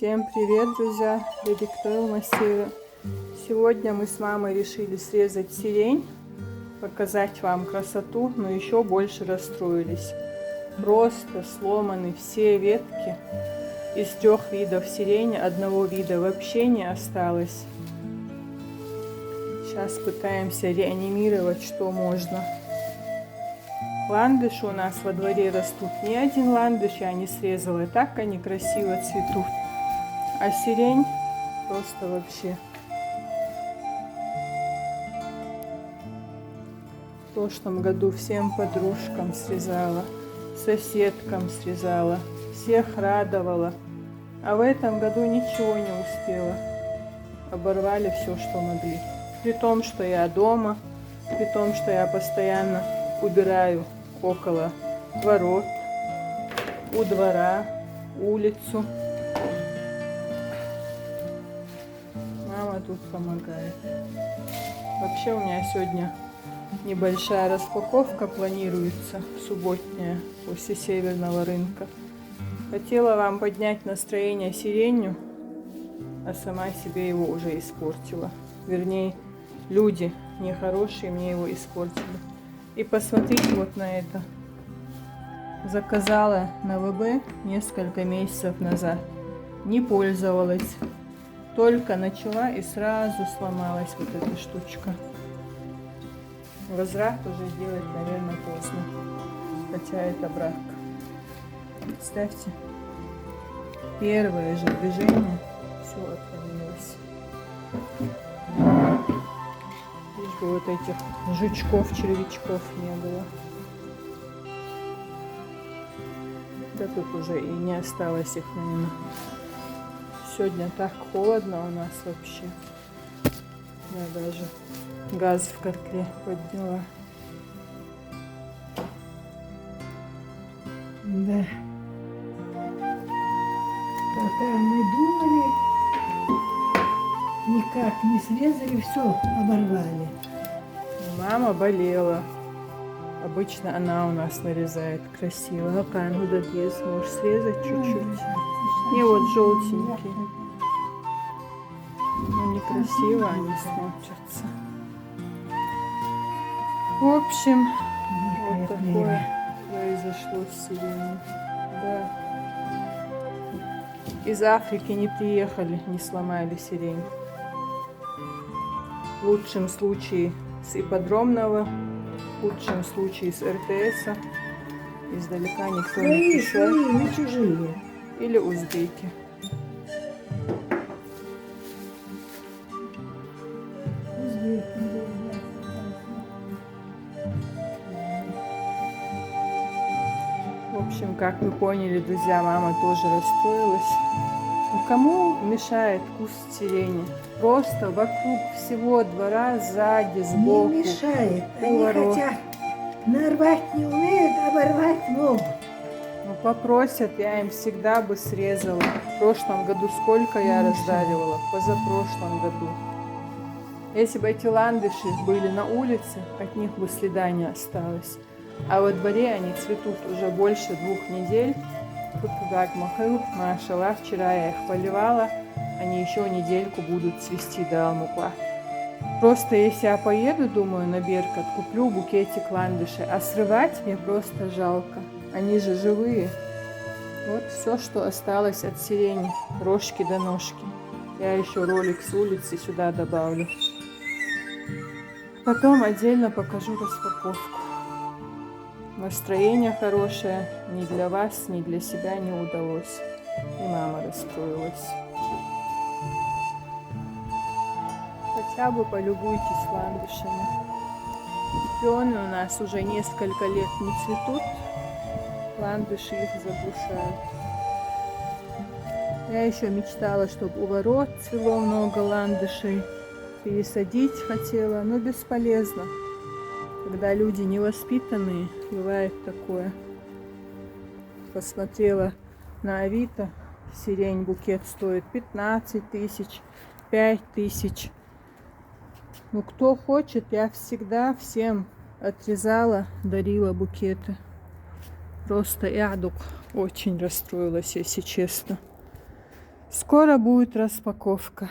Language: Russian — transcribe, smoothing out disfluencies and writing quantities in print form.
Всем привет, друзья! Леди Ктойл Массива. Сегодня мы с мамой решили срезать сирень, показать вам красоту, но еще больше расстроились. Просто сломаны все ветки. Из 3 видов сирени одного вида вообще не осталось. Сейчас пытаемся реанимировать, что можно. Ландыши у нас во дворе растут. Не один ландыш я не срезала. Так они красиво цветут. А сирень просто вообще. В прошлом году всем подружкам срезала, соседкам срезала, всех радовала. А в этом году ничего не успела. Оборвали все, что могли. При том, что я дома, при том, что я постоянно убираю около ворот, у двора, улицу. Мама тут помогает. Вообще у меня сегодня небольшая распаковка планируется, субботняя, после северного рынка. Хотела вам поднять настроение сиренью, а сама себе его уже испортила. Вернее, люди нехорошие мне его испортили. И посмотрите вот на это. Заказала на ВБ несколько месяцев назад. Не пользовалась. Только начала и сразу сломалась вот эта штучка. Возврат уже делать, наверное, поздно. Хотя это брак. Представьте. Первое же движение. Все отклонилось. Лишь бы вот этих жучков, червячков не было. Да тут уже и не осталось их, наверное. Сегодня так холодно у нас вообще. Я даже газ в котле подняла. Да. Пока мы думали, никак не срезали, все оборвали. Мама болела. Обычно она у нас нарезает красиво. А ну да, если можешь срезать чуть-чуть. И вот желтенький. Ну некрасиво они смотрятся. В общем, вот такое произошло с сиренью. Да. Из Африки не приехали, не сломали сирень. В лучшем случае с ипподромного, в худшем случае с РТС. Издалека никто не пришел. Свои, не чужие. Или узбеки. В общем, как вы поняли, друзья, мама тоже расстроилась. Ну, кому мешает куст сирени? Просто вокруг всего двора, сзади, сбоку. Не мешает. Они ворот. хотят нарвать не умеют, оборвать могут. Ну, попросят, я им всегда бы срезала. В прошлом году сколько я раздаривала, позапрошлом году. Если бы эти ландыши были на улице, от них бы следа не осталось. А во дворе они цветут уже больше 2 недель. Тут как махал, машаллах, вчера я их поливала, они еще недельку будут цвести до алмукла. Просто если я поеду, думаю, на Беркут, куплю букетик ландышей, а срывать мне просто жалко. Они же живые. Вот все, что осталось от сирени, рожки до ножки. Я еще ролик с улицы сюда добавлю. Потом отдельно покажу распаковку. Настроение хорошее ни для вас, ни для себя не удалось. И мама расстроилась. Хотя бы полюбуйтесь ландышами. Пионы у нас уже несколько лет не цветут. Ландыши их заглушают. Я еще мечтала, чтобы у ворот цвело много ландышей. Пересадить хотела, но бесполезно. Когда люди невоспитанные, бывает такое. Посмотрела на Авито, сирень букет стоит 15 тысяч, 5 тысяч. Ну, кто хочет, я всегда всем отрезала, дарила букеты. Просто Ядук очень расстроилась, если честно. Скоро будет распаковка.